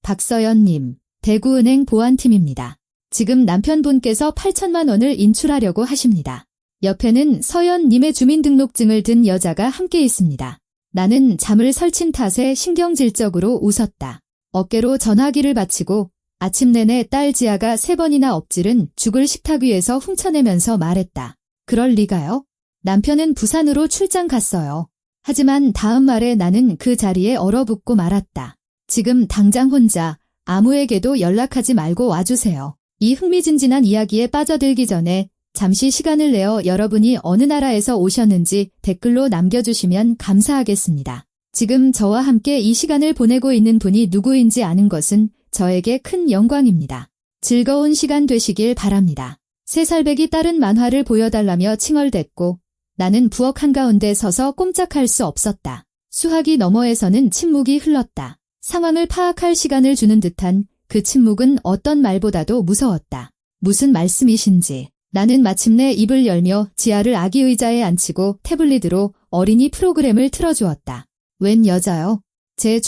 박서연님, 대구은행 보안팀입니다. 지금 남편분께서 8천만 원을 인출하려고 하십니다. 옆에는 서연님의 주민등록증을 든 여자가 함께 있습니다. 나는 잠을 설친 탓에 신경질적으로 웃었다. 어깨로 전화기를 받치고 아침 내내 딸 지아가 3번이나 엎질은 죽을 식탁 위에서 훔쳐내면서 말했다. 그럴 리가요? 남편은 부산으로 출장 갔어요. 하지만 다음 말에 나는 그 자리에 얼어붙고 말았다. 지금 당장 혼자 아무에게도 연락하지 말고 와주세요. 이 흥미진진한 이야기에 빠져들기 전에 잠시 시간을 내어 여러분이 어느 나라에서 오셨는지 댓글로 남겨주시면 감사하겠습니다. 지금 저와 함께 이 시간을 보내고 있는 분이 누구인지 아는 것은 저에게 큰 영광입니다. 즐거운 시간 되시길 바랍니다. 3살배기 딸은 만화를 보여달라며 칭얼댔고 나는 부엌 한가운데 서서 꼼짝할 수 없었다. 수화기 너머에서는 침묵이 흘렀다. 상황을 파악할 시간을 주는 듯한 그 침묵은 어떤 말보다도 무서웠다. 무슨 말씀이신지. 나는 마침내 입을 열며 지아를 아기 의자에 앉히고 태블릿으로 어린이 프로그램을 틀어주었다. 웬 여자요? 제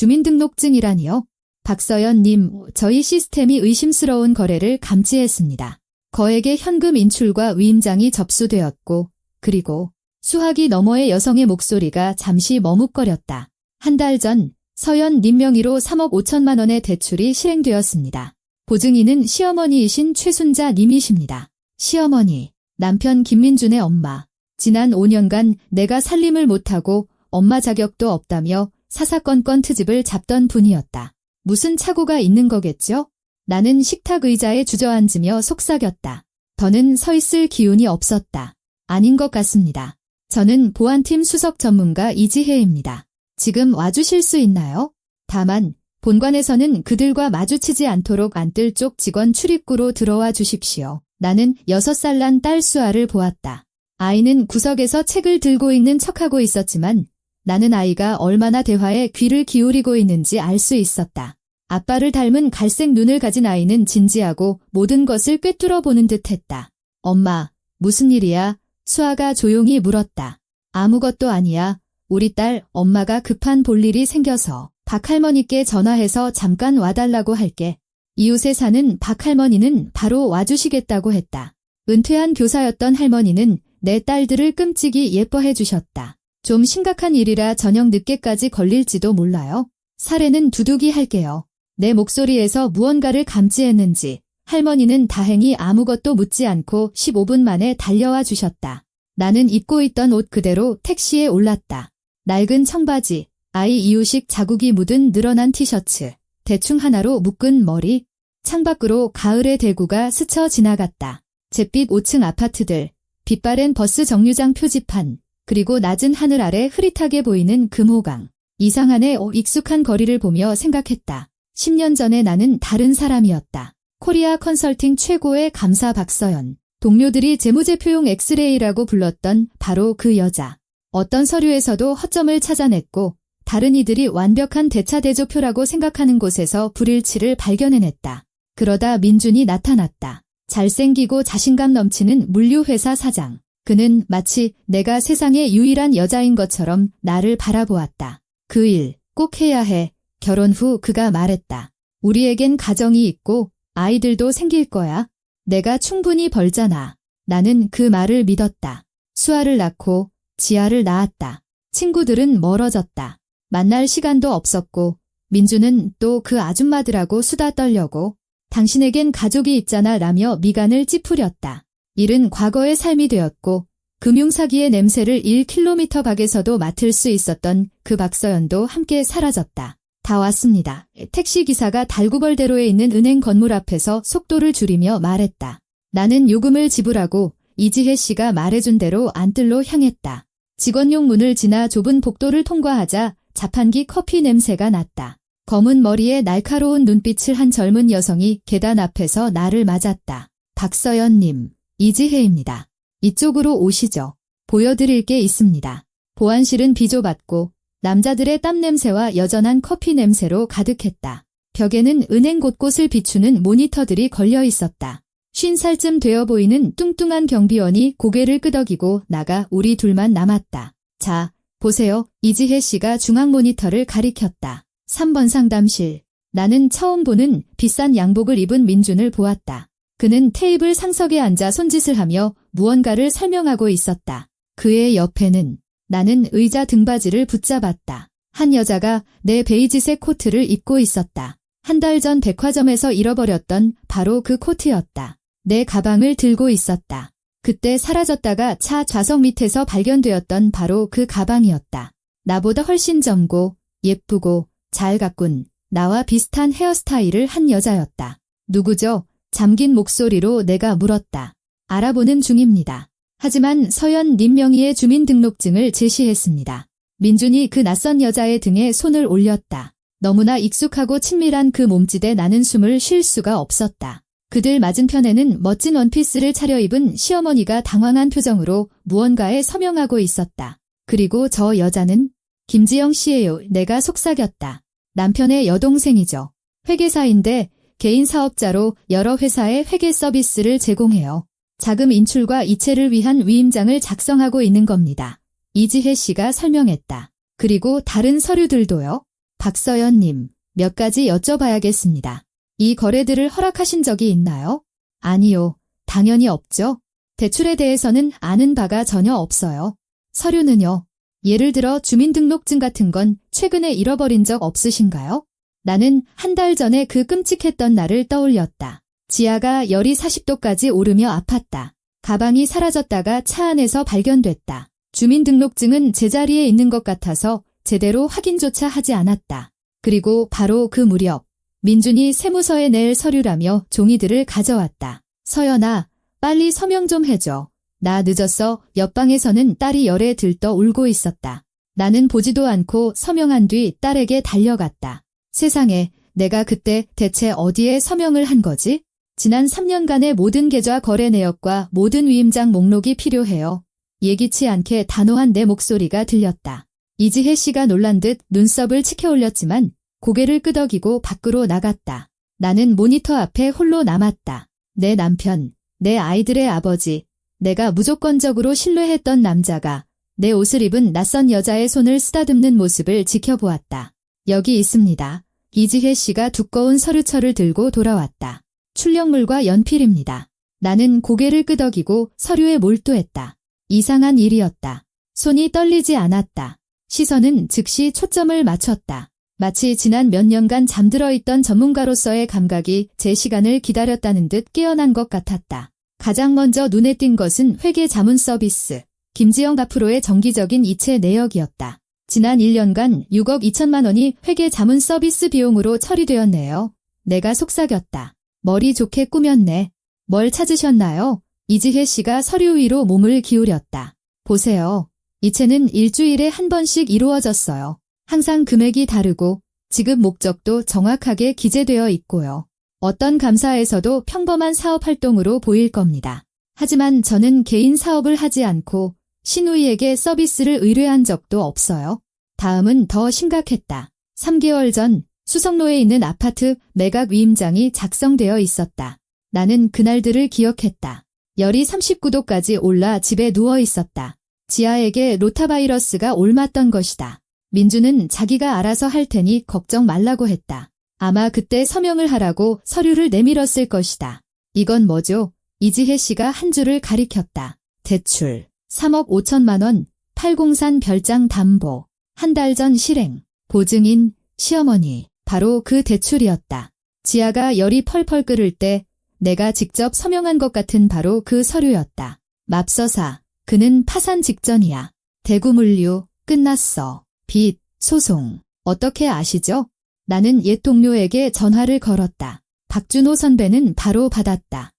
주민등록증이라니요? 박서연님, 저희 시스템이 의심스러운 거래를 감지했습니다. 거액의 현금 인출과 위임장이 접수되었고 그리고 수화기 너머의 여성의 목소리가 잠시 머뭇거렸다. 한 달 전 서연님 명의로 3억 5천만 원의 대출이 실행되었습니다. 보증인은 시어머니이신 최순자 님이십니다. 시어머니, 남편 김민준의 엄마. 지난 5년간 내가 살림을 못하고 엄마 자격도 없다며 사사건건 트집을 잡던 분이었다. 무슨 착오가 있는 거겠죠? 나는 식탁 의자에 주저앉으며 속삭였다. 더는 서 있을 기운이 없었다. 아닌 것 같습니다. 저는 보안팀 수석 전문가 이지혜입니다. 지금 와주실 수 있나요? 다만 본관에서는 그들과 마주치지 않도록 안뜰 쪽 직원 출입구로 들어와 주십시오. 나는 6살 난 딸 수아를 보았다. 아이는 구석에서 책을 들고 있는 척하고 있었지만 나는 아이가 얼마나 대화에 귀를 기울이고 있는지 알 수 있었다. 아빠를 닮은 갈색 눈을 가진 아이는 진지하고 모든 것을 꿰뚫어 보는 듯했다. 엄마, 무슨 일이야? 수아가 조용히 물었다. 아무것도 아니야. 우리 딸 엄마가 급한 볼일이 생겨서 박할머니께 전화해서 잠깐 와달라고 할게. 이웃에 사는 박할머니는 바로 와주시겠다고 했다. 은퇴한 교사였던 할머니는 내 딸들을 끔찍이 예뻐해 주셨다. 좀 심각한 일이라 저녁 늦게까지 걸릴지도 몰라요. 사례는 두둑이 할게요. 내 목소리에서 무언가를 감지했는지 할머니는 다행히 아무것도 묻지 않고 15분 만에 달려와 주셨다. 나는 입고 있던 옷 그대로 택시에 올랐다. 낡은 청바지, 아이 이유식 자국이 묻은 늘어난 티셔츠, 대충 하나로 묶은 머리, 창밖으로 가을의 대구가 스쳐 지나갔다. 잿빛 5층 아파트들, 빛바랜 버스 정류장 표지판, 그리고 낮은 하늘 아래 흐릿하게 보이는 금호강. 이상하네. 익숙한 거리를 보며 생각했다. 10년 전에 나는 다른 사람이었다. 코리아 컨설팅 최고의 감사 박서연. 동료들이 재무제표용 엑스레이라고 불렀던 바로 그 여자. 어떤 서류에서도 허점을 찾아냈고 다른 이들이 완벽한 대차대조표라고 생각하는 곳에서 불일치를 발견해냈다. 그러다 민준이 나타났다. 잘생기고 자신감 넘치는 물류회사 사장. 그는 마치 내가 세상의 유일한 여자인 것처럼 나를 바라보았다. 그 일 꼭 해야 해. 결혼 후 그가 말했다. 우리에겐 가정이 있고 아이들도 생길 거야. 내가 충분히 벌잖아. 나는 그 말을 믿었다. 수아를 낳고 지아를 낳았다. 친구들은 멀어졌다. 만날 시간도 없었고 민주는 또 그 아줌마들하고 수다 떨려고 당신에겐 가족이 있잖아 라며 미간을 찌푸렸다. 일은 과거의 삶이 되었고 금융사기의 냄새를 1km 밖에서도 맡을 수 있었던 그 박서연도 함께 사라졌다. 다 왔습니다. 택시기사가 달구벌대로에 있는 은행 건물 앞에서 속도를 줄이며 말했다. 나는 요금을 지불하고 이지혜 씨가 말해준 대로 안뜰로 향했다. 직원용 문을 지나 좁은 복도를 통과하자 자판기 커피 냄새가 났다. 검은 머리에 날카로운 눈빛을 한 젊은 여성이 계단 앞에서 나를 맞았다. 박서연님, 이지혜입니다. 이쪽으로 오시죠. 보여드릴 게 있습니다. 보안실은 비좁았고 남자들의 땀 냄새와 여전한 커피 냄새로 가득했다. 벽에는 은행 곳곳을 비추는 모니터들이 걸려 있었다. 50살쯤 되어 보이는 뚱뚱한 경비원이 고개를 끄덕이고 나가 우리 둘만 남았다. 자, 보세요. 이지혜 씨가 중앙 모니터를 가리켰다. 3번 상담실. 나는 처음 보는 비싼 양복을 입은 민준을 보았다. 그는 테이블 상석에 앉아 손짓을 하며 무언가를 설명하고 있었다. 그의 옆에는 나는 의자 등받이를 붙잡았다. 한 여자가 내 베이지색 코트를 입고 있었다. 한 달 전 백화점에서 잃어버렸던 바로 그 코트였다. 내 가방을 들고 있었다. 그때 사라졌다가 차 좌석 밑에서 발견되었던 바로 그 가방이었다. 나보다 훨씬 젊고 예쁘고 잘 가꾼 나와 비슷한 헤어스타일을 한 여자였다. 누구죠? 잠긴 목소리로 내가 물었다. 알아보는 중입니다. 하지만 서연님 명의의 주민등록증을 제시했습니다. 민준이 그 낯선 여자의 등에 손을 올렸다. 너무나 익숙하고 친밀한 그 몸짓에 나는 숨을 쉴 수가 없었다. 그들 맞은편에는 멋진 원피스를 차려입은 시어머니가 당황한 표정으로 무언가에 서명하고 있었다. 그리고 저 여자는 김지영 씨예요. 내가 속삭였다. 남편의 여동생이죠. 회계사인데 개인 사업자로 여러 회사에 회계 서비스를 제공해요. 자금 인출과 이체를 위한 위임장을 작성하고 있는 겁니다. 이지혜 씨가 설명했다. 그리고 다른 서류들도요. 박서연님, 몇 가지 여쭤봐야겠습니다. 이 거래들을 허락하신 적이 있나요? 아니요, 당연히 없죠. 대출에 대해서는 아는 바가 전혀 없어요. 서류는요? 예를 들어 주민등록증 같은 건 최근에 잃어버린 적 없으신가요? 나는 한 달 전에 그 끔찍했던 날을 떠올렸다. 지하가 열이 40도까지 오르며 아팠다. 가방이 사라졌다가 차 안에서 발견됐다. 주민등록증은 제자리에 있는 것 같아서 제대로 확인조차 하지 않았다. 그리고 바로 그 무렵 민준이 세무서에 낼 서류라며 종이들을 가져왔다. 서연아, 빨리 서명 좀 해줘. 나 늦었어. 옆방에서는 딸이 열에 들떠 울고 있었다. 나는 보지도 않고 서명한 뒤 딸에게 달려갔다. 세상에, 내가 그때 대체 어디에 서명을 한 거지? 지난 3년간의 모든 계좌 거래 내역과 모든 위임장 목록이 필요해요. 예기치 않게 단호한 내 목소리가 들렸다. 이지혜 씨가 놀란 듯 눈썹을 치켜 올렸지만 고개를 끄덕이고 밖으로 나갔다. 나는 모니터 앞에 홀로 남았다. 내 남편, 내 아이들의 아버지, 내가 무조건적으로 신뢰했던 남자가 내 옷을 입은 낯선 여자의 손을 쓰다듬는 모습을 지켜보았다. 여기 있습니다. 이지혜 씨가 두꺼운 서류철을 들고 돌아왔다. 출력물과 연필입니다. 나는 고개를 끄덕이고 서류에 몰두했다. 이상한 일이었다. 손이 떨리지 않았다. 시선은 즉시 초점을 맞췄다. 마치 지난 몇 년간 잠들어 있던 전문가로서의 감각이 제 시간을 기다렸다는 듯 깨어난 것 같았다. 가장 먼저 눈에 띈 것은 회계 자문 서비스, 김지영 앞으로의 정기적인 이체 내역이었다. 지난 1년간 6억 2천만 원이 회계 자문 서비스 비용으로 처리되었네요. 내가 속삭였다. 머리 좋게 꾸몄네. 뭘 찾으셨나요? 이지혜 씨가 서류 위로 몸을 기울였다. 보세요. 이체는 일주일에 한 번씩 이루어졌어요. 항상 금액이 다르고 지급 목적도 정확하게 기재되어 있고요. 어떤 감사에서도 평범한 사업 활동으로 보일 겁니다. 하지만 저는 개인 사업을 하지 않고 신우이에게 서비스를 의뢰한 적도 없어요. 다음은 더 심각했다. 3개월 전 수성로에 있는 아파트 매각 위임장이 작성되어 있었다. 나는 그날들을 기억했다. 열이 39도까지 올라 집에 누워 있었다. 지아에게 로타바이러스가 옮았던 것이다. 민주는 자기가 알아서 할 테니 걱정 말라고 했다. 아마 그때 서명을 하라고 서류를 내밀었을 것이다. 이건 뭐죠? 이지혜 씨가 한 줄을 가리켰다. 대출 3억 5천만 원, 팔공산 별장 담보, 한 달 전 실행, 보증인, 시어머니, 바로 그 대출이었다. 지아가 열이 펄펄 끓을 때 내가 직접 서명한 것 같은 바로 그 서류였다. 맙서사, 그는 파산 직전이야. 대구물류, 끝났어. 빚, 소송. 어떻게 아시죠? 나는 옛 동료에게 전화를 걸었다. 박준호 선배는 바로 받았다.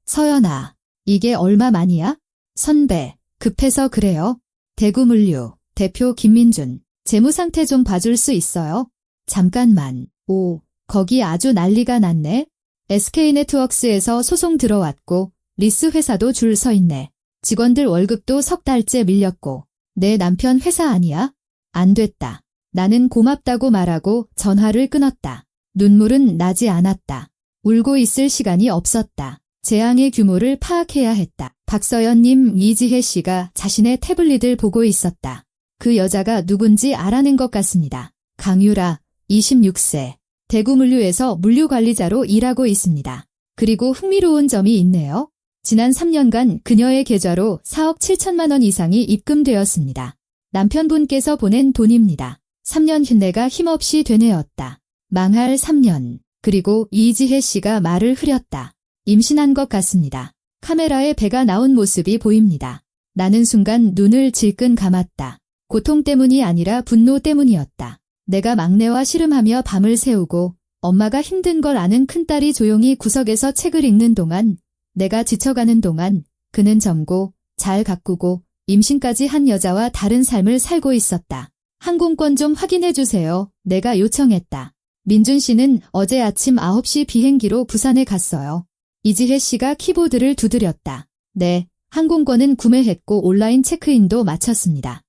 서연아, 이게 얼마만이야? 선배, 급해서 그래요. 대구물류, 대표 김민준, 재무상태 좀 봐줄 수 있어요? 잠깐만. 거기 아주 난리가 났네. SK네트워크스에서 소송 들어왔고 리스 회사도 줄 서 있네. 직원들 월급도 석 달째 밀렸고. 내 남편 회사 아니야? 안 됐다. 나는 고맙다고 말하고 전화를 끊었다. 눈물은 나지 않았다. 울고 있을 시간이 없었다. 재앙의 규모를 파악해야 했다. 박서연님, 이지혜 씨가 자신의 태블릿을 보고 있었다. 그 여자가 누군지 알아낸 것 같습니다. 강유라, 26세. 대구물류에서 물류관리자로 일하고 있습니다. 그리고 흥미로운 점이 있네요. 지난 3년간 그녀의 계좌로 4억 7천만 원 이상이 입금되었습니다. 남편분께서 보낸 돈입니다. 3년 흉내가 힘없이 되뇌었다. 망할 3년. 그리고 이지혜 씨가 말을 흐렸다. 임신한 것 같습니다. 카메라에 배가 나온 모습이 보입니다. 나는 순간 눈을 질끈 감았다. 고통 때문이 아니라 분노 때문이었다. 내가 막내와 씨름하며 밤을 새우고 엄마가 힘든 걸 아는 큰딸이 조용히 구석에서 책을 읽는 동안, 내가 지쳐가는 동안 그는 젊고 잘 가꾸고 임신까지 한 여자와 다른 삶을 살고 있었다. 항공권 좀 확인해 주세요. 내가 요청했다. 민준 씨는 어제 아침 9시 비행기로 부산에 갔어요. 이지혜 씨가 키보드를 두드렸다. 네, 항공권은 구매했고 온라인 체크인도 마쳤습니다.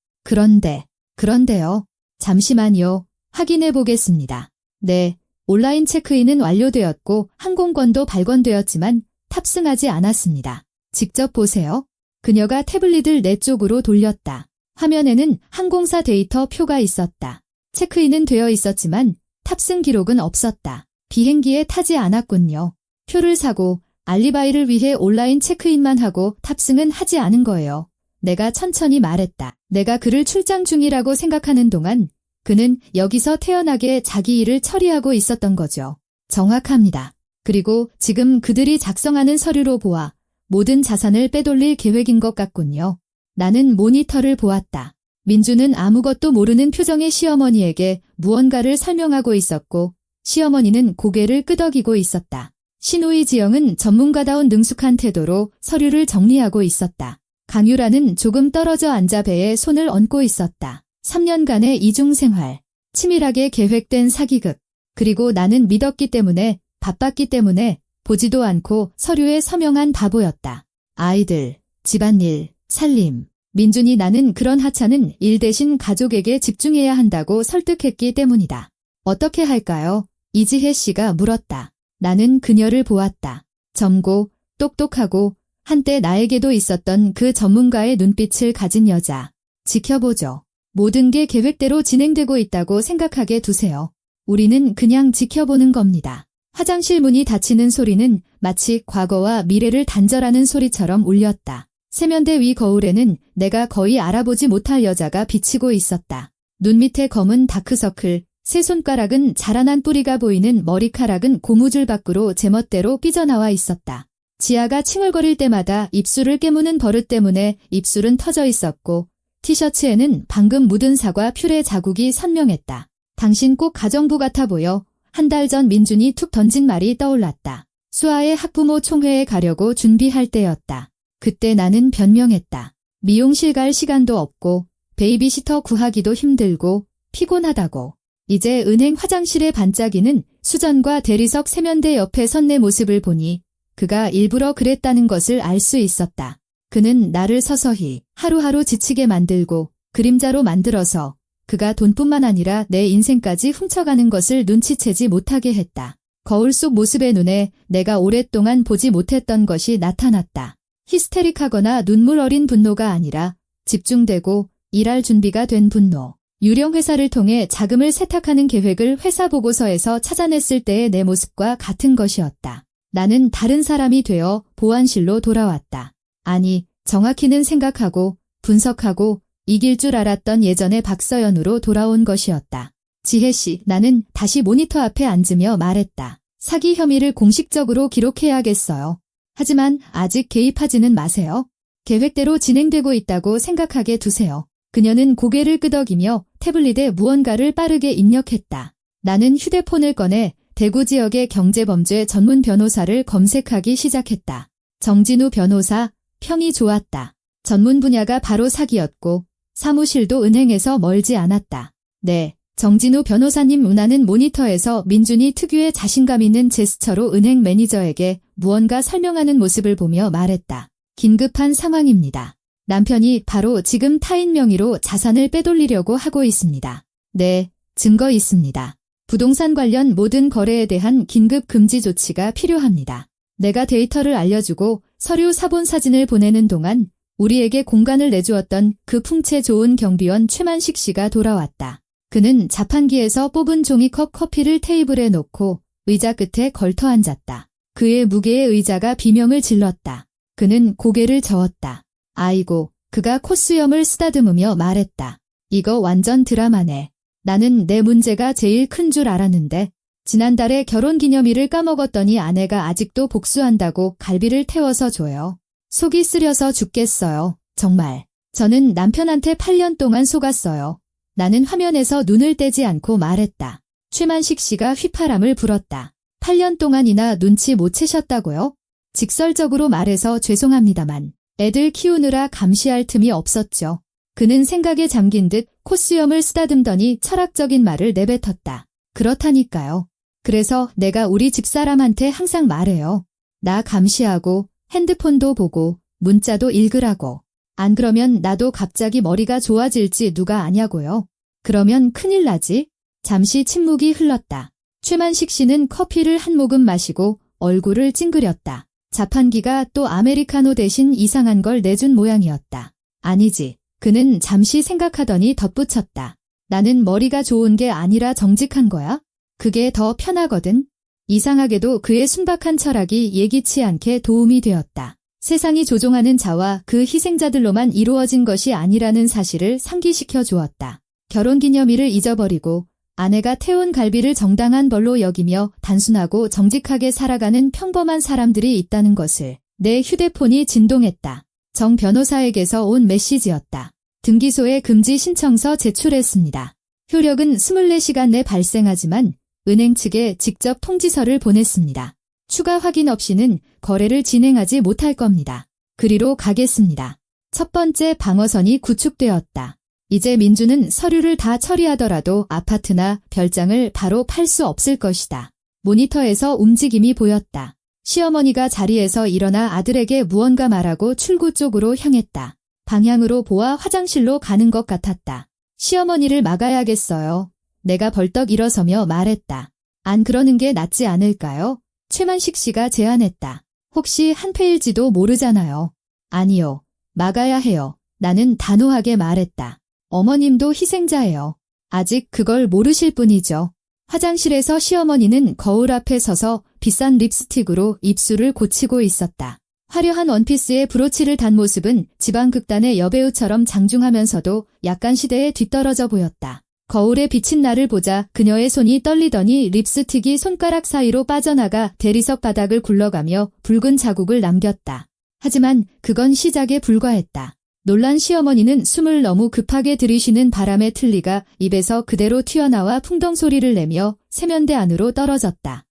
그런데요. 잠시만요. 확인해 보겠습니다. 네, 온라인 체크인은 완료되었고 항공권도 발권되었지만 탑승하지 않았습니다. 직접 보세요. 그녀가 태블릿을 내 쪽으로 돌렸다. 화면에는 항공사 데이터 표가 있었다. 체크인은 되어 있었지만 탑승 기록은 없었다. 비행기에 타지 않았군요. 표를 사고 알리바이를 위해 온라인 체크인만 하고 탑승은 하지 않은 거예요. 내가 천천히 말했다. 내가 그를 출장 중이라고 생각하는 동안 그는 여기서 태연하게 자기 일을 처리하고 있었던 거죠. 정확합니다. 그리고 지금 그들이 작성하는 서류로 보아 모든 자산을 빼돌릴 계획인 것 같군요. 나는 모니터를 보았다. 민주는 아무것도 모르는 표정의 시어머니에게 무언가를 설명하고 있었고 시어머니는 고개를 끄덕이고 있었다. 신우이 지영은 전문가다운 능숙한 태도로 서류를 정리하고 있었다. 강유라는 조금 떨어져 앉아 배에 손을 얹고 있었다. 3년간의 이중생활, 치밀하게 계획된 사기극, 그리고 나는 믿었기 때문에, 바빴기 때문에 보지도 않고 서류에 서명한 바보였다. 아이들, 집안일, 살림. 민준이 나는 그런 하찮은 일 대신 가족에게 집중해야 한다고 설득했기 때문이다. 어떻게 할까요? 이지혜 씨가 물었다. 나는 그녀를 보았다. 젊고 똑똑하고 한때 나에게도 있었던 그 전문가의 눈빛을 가진 여자. 지켜보죠. 모든 게 계획대로 진행되고 있다고 생각하게 두세요. 우리는 그냥 지켜보는 겁니다. 화장실 문이 닫히는 소리는 마치 과거와 미래를 단절하는 소리처럼 울렸다. 세면대 위 거울에는 내가 거의 알아보지 못할 여자가 비치고 있었다. 눈 밑에 검은 다크서클, 세 손가락은 자라난 뿌리가 보이는 머리카락은 고무줄 밖으로 제멋대로 삐져나와 있었다. 지아가 칭얼거릴 때마다 입술을 깨무는 버릇 때문에 입술은 터져 있었고 티셔츠에는 방금 묻은 사과 퓨레 자국이 선명했다. 당신 꼭 가정부 같아 보여. 한 달 전 민준이 툭 던진 말이 떠올랐다. 수아의 학부모 총회에 가려고 준비할 때였다. 그때 나는 변명했다. 미용실 갈 시간도 없고 베이비시터 구하기도 힘들고 피곤하다고. 이제 은행 화장실에 반짝이는 수전과 대리석 세면대 옆에 선 내 모습을 보니 그가 일부러 그랬다는 것을 알 수 있었다. 그는 나를 서서히 하루하루 지치게 만들고 그림자로 만들어서 그가 돈뿐만 아니라 내 인생까지 훔쳐가는 것을 눈치채지 못하게 했다. 거울 속 모습의 눈에 내가 오랫동안 보지 못했던 것이 나타났다. 히스테릭하거나 눈물 어린 분노가 아니라 집중되고 일할 준비가 된 분노. 유령 회사를 통해 자금을 세탁하는 계획을 회사 보고서에서 찾아냈을 때의 내 모습과 같은 것이었다. 나는 다른 사람이 되어 보안실로 돌아왔다. 아니, 정확히는 생각하고 분석하고 이길 줄 알았던 예전의 박서연으로 돌아온 것이었다. 지혜씨, 나는 다시 모니터 앞에 앉으며 말했다. 사기 혐의를 공식적으로 기록해야겠어요. 하지만 아직 개입하지는 마세요. 계획대로 진행되고 있다고 생각하게 두세요. 그녀는 고개를 끄덕이며 태블릿에 무언가를 빠르게 입력했다. 나는 휴대폰을 꺼내 대구 지역의 경제범죄 전문 변호사를 검색하기 시작했다. 정진우 변호사, 평이 좋았다. 전문 분야가 바로 사기였고 사무실도 은행에서 멀지 않았다. 네, 정진우 변호사님. 문화는 모니터에서 민준이 특유의 자신감 있는 제스처로 은행 매니저에게 무언가 설명하는 모습을 보며 말했다. 긴급한 상황입니다. 남편이 바로 지금 타인 명의로 자산을 빼돌리려고 하고 있습니다. 네, 증거 있습니다. 부동산 관련 모든 거래에 대한 긴급 금지 조치가 필요합니다. 내가 데이터를 알려주고 서류 사본 사진을 보내는 동안 우리에게 공간을 내주었던 그 풍채 좋은 경비원 최만식 씨가 돌아왔다. 그는 자판기에서 뽑은 종이컵 커피를 테이블에 놓고 의자 끝에 걸터 앉았다. 그의 무게의 의자가 비명을 질렀다. 그는 고개를 저었다. 아이고, 그가 콧수염을 쓰다듬으며 말했다. 이거 완전 드라마네. 나는 내 문제가 제일 큰 줄 알았는데 지난달에 결혼기념일을 까먹었더니 아내가 아직도 복수한다고 갈비를 태워서 줘요. 속이 쓰려서 죽겠어요. 정말. 저는 남편한테 8년 동안 속았어요. 나는 화면에서 눈을 떼지 않고 말했다. 최만식 씨가 휘파람을 불었다. 8년 동안이나 눈치 못 채셨다고요? 직설적으로 말해서 죄송합니다만 애들 키우느라 감시할 틈이 없었죠. 그는 생각에 잠긴 듯 콧수염을 쓰다듬더니 철학적인 말을 내뱉었다. 그렇다니까요. 그래서 내가 우리 집사람한테 항상 말해요. 나 감시하고 핸드폰도 보고 문자도 읽으라고. 안 그러면 나도 갑자기 머리가 좋아질지 누가 아냐고요. 그러면 큰일 나지? 잠시 침묵이 흘렀다. 최만식 씨는 커피를 한 모금 마시고 얼굴을 찡그렸다. 자판기가 또 아메리카노 대신 이상한 걸 내준 모양이었다. 아니지. 그는 잠시 생각하더니 덧붙였다. 나는 머리가 좋은 게 아니라 정직한 거야? 그게 더 편하거든. 이상하게도 그의 순박한 철학이 예기치 않게 도움이 되었다. 세상이 조종하는 자와 그 희생자들로만 이루어진 것이 아니라는 사실을 상기시켜 주었다. 결혼기념일을 잊어버리고 아내가 태운 갈비를 정당한 벌로 여기며 단순하고 정직하게 살아가는 평범한 사람들이 있다는 것을 내 휴대폰이 진동했다. 정 변호사에게서 온 메시지였다. 등기소에 금지 신청서 제출했습니다. 효력은 24시간 내 발생하지만 은행 측에 직접 통지서를 보냈습니다. 추가 확인 없이는 거래를 진행하지 못할 겁니다. 그리로 가겠습니다. 첫 번째 방어선이 구축되었다. 이제 민주는 서류를 다 처리하더라도 아파트나 별장을 바로 팔 수 없을 것이다. 모니터에서 움직임이 보였다. 시어머니가 자리에서 일어나 아들에게 무언가 말하고 출구 쪽으로 향했다. 방향으로 보아 화장실로 가는 것 같았다. 시어머니를 막아야겠어요. 내가 벌떡 일어서며 말했다. 안 그러는 게 낫지 않을까요? 최만식 씨가 제안했다. 혹시 한패일지도 모르잖아요. 아니요. 막아야 해요. 나는 단호하게 말했다. 어머님도 희생자예요. 아직 그걸 모르실 뿐이죠. 화장실에서 시어머니는 거울 앞에 서서 비싼 립스틱으로 입술을 고치고 있었다. 화려한 원피스에 브로치를 단 모습은 지방극단의 여배우처럼 장중하면서도 약간 시대에 뒤떨어져 보였다. 거울에 비친 나를 보자 그녀의 손이 떨리더니 립스틱이 손가락 사이로 빠져나가 대리석 바닥을 굴러가며 붉은 자국을 남겼다. 하지만 그건 시작에 불과했다. 놀란 시어머니는 숨을 너무 급하게 들이쉬는 바람에 틀니가 입에서 그대로 튀어나와 풍덩 소리를 내며 세면대 안으로 떨어졌다.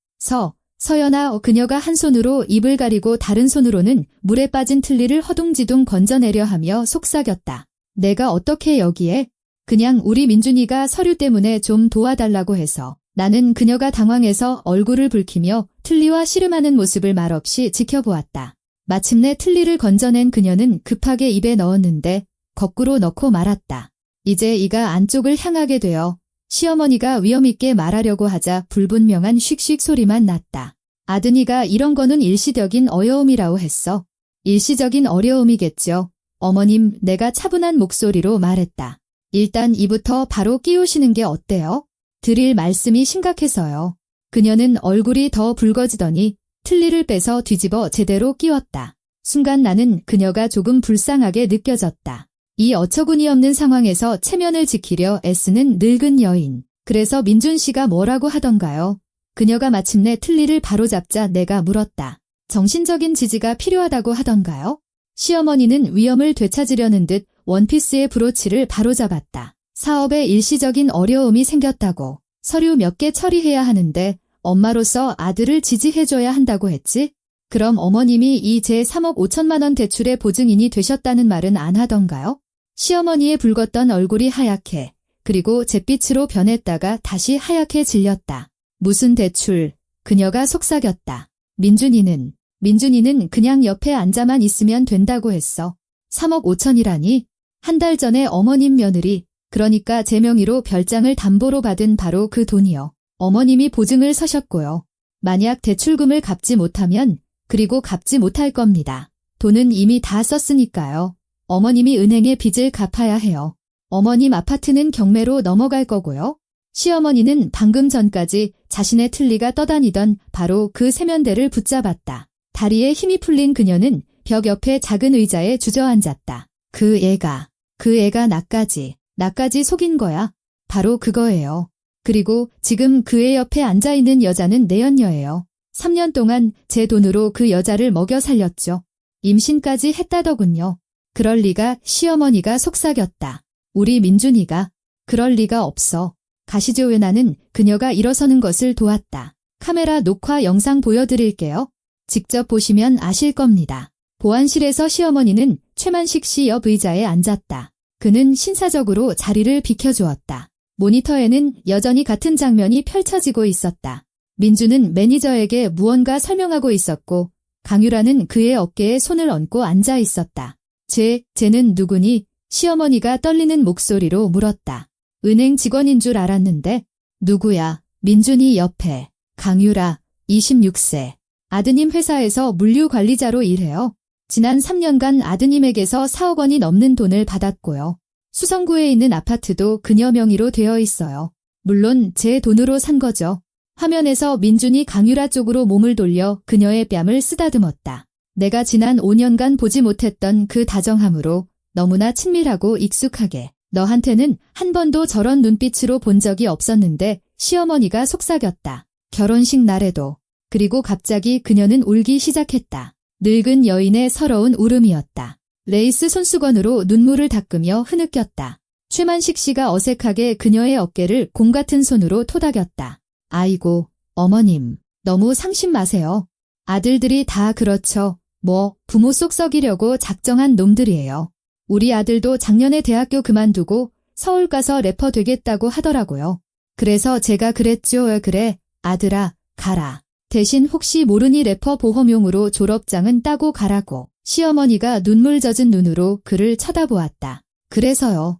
서연아. 그녀가 한 손으로 입을 가리고 다른 손으로는 물에 빠진 틀니를 허둥지둥 건져내려 하며 속삭였다. 내가 어떻게 여기에? 그냥 우리 민준이가 서류 때문에 좀 도와달라고 해서. 나는 그녀가 당황해서 얼굴을 붉히며 틀니와 씨름하는 모습을 말없이 지켜보았다. 마침내 틀니를 건져낸 그녀는 급하게 입에 넣었는데 거꾸로 넣고 말았다. 이제 이가 안쪽을 향하게 되어 시어머니가 위험있게 말하려고 하자 불분명한 슉슉 소리만 났다. 아드니가 이런 거는 일시적인 어려움이라고 했어. 일시적인 어려움이겠죠. 어머님, 내가 차분한 목소리로 말했다. 일단 이부터 바로 끼우시는 게 어때요? 드릴 말씀이 심각해서요. 그녀는 얼굴이 더 붉어지더니 틀니를 빼서 뒤집어 제대로 끼웠다. 순간 나는 그녀가 조금 불쌍하게 느껴졌다. 이 어처구니 없는 상황에서 체면을 지키려 애쓰는 늙은 여인. 그래서 민준 씨가 뭐라고 하던가요? 그녀가 마침내 틀니를 바로잡자 내가 물었다. 정신적인 지지가 필요하다고 하던가요? 시어머니는 위험을 되찾으려는 듯 원피스의 브로치를 바로잡았다. 사업에 일시적인 어려움이 생겼다고. 서류 몇 개 처리해야 하는데 엄마로서 아들을 지지해줘야 한다고 했지? 그럼 어머님이 이 제 3억 5천만 원 대출의 보증인이 되셨다는 말은 안 하던가요? 시어머니의 붉었던 얼굴이 하얗게 그리고 잿빛으로 변했다가 다시 하얗게 질렸다. 무슨 대출? 그녀가 속삭였다. 민준이는 그냥 옆에 앉아만 있으면 된다고 했어. 3억 5천이라니? 한 달 전에 어머님 며느리, 그러니까 제 명의로 별장을 담보로 받은 바로 그 돈이요. 어머님이 보증을 서셨고요. 만약 대출금을 갚지 못하면 그리고 갚지 못할 겁니다. 돈은 이미 다 썼으니까요. 어머님이 은행에 빚을 갚아야 해요. 어머님 아파트는 경매로 넘어갈 거고요. 시어머니는 방금 전까지 자신의 틀니가 떠다니던 바로 그 세면대를 붙잡았다. 다리에 힘이 풀린 그녀는 벽 옆에 작은 의자에 주저앉았다. 그 애가 나까지 속인 거야. 바로 그거예요. 그리고 지금 그 애 옆에 앉아있는 여자는 내연녀예요. 3년 동안 제 돈으로 그 여자를 먹여 살렸죠. 임신까지 했다더군요. 그럴 리가. 시어머니가 속삭였다. 우리 민준이가. 그럴 리가 없어. 가시죠. 나는 그녀가 일어서는 것을 도왔다. 카메라 녹화 영상 보여드릴게요. 직접 보시면 아실 겁니다. 보안실에서 시어머니는 최만식 씨 옆 의자에 앉았다. 그는 신사적으로 자리를 비켜주었다. 모니터에는 여전히 같은 장면이 펼쳐지고 있었다. 민주는 매니저에게 무언가 설명하고 있었고 강유라는 그의 어깨에 손을 얹고 앉아 있었다. 쟤는 누구니? 시어머니가 떨리는 목소리로 물었다. 은행 직원인 줄 알았는데. 누구야? 민준이 옆에. 강유라, 26세. 아드님 회사에서 물류관리자로 일해요. 지난 3년간 아드님에게서 4억 원이 넘는 돈을 받았고요. 수성구에 있는 아파트도 그녀 명의로 되어 있어요. 물론 제 돈으로 산 거죠. 화면에서 민준이 강유라 쪽으로 몸을 돌려 그녀의 뺨을 쓰다듬었다. 내가 지난 5년간 보지 못했던 그 다정함으로 너무나 친밀하고 익숙하게. 너한테는 한 번도 저런 눈빛으로 본 적이 없었는데. 시어머니가 속삭였다. 결혼식 날에도. 그리고 갑자기 그녀는 울기 시작했다. 늙은 여인의 서러운 울음이었다. 레이스 손수건으로 눈물을 닦으며 흐느꼈다. 최만식 씨가 어색하게 그녀의 어깨를 공 같은 손으로 토닥였다. 아이고, 어머님, 너무 상심 마세요. 아들들이 다 그렇죠. 부모 속 썩이려고 작정한 놈들이에요. 우리 아들도 작년에 대학교 그만두고 서울 가서 래퍼 되겠다고 하더라고요. 그래서 제가 그랬죠. 그래, 아들아, 가라. 대신 혹시 모르니 래퍼 보험용으로 졸업장은 따고 가라고. 시어머니가 눈물 젖은 눈으로 그를 쳐다보았다. 그래서요.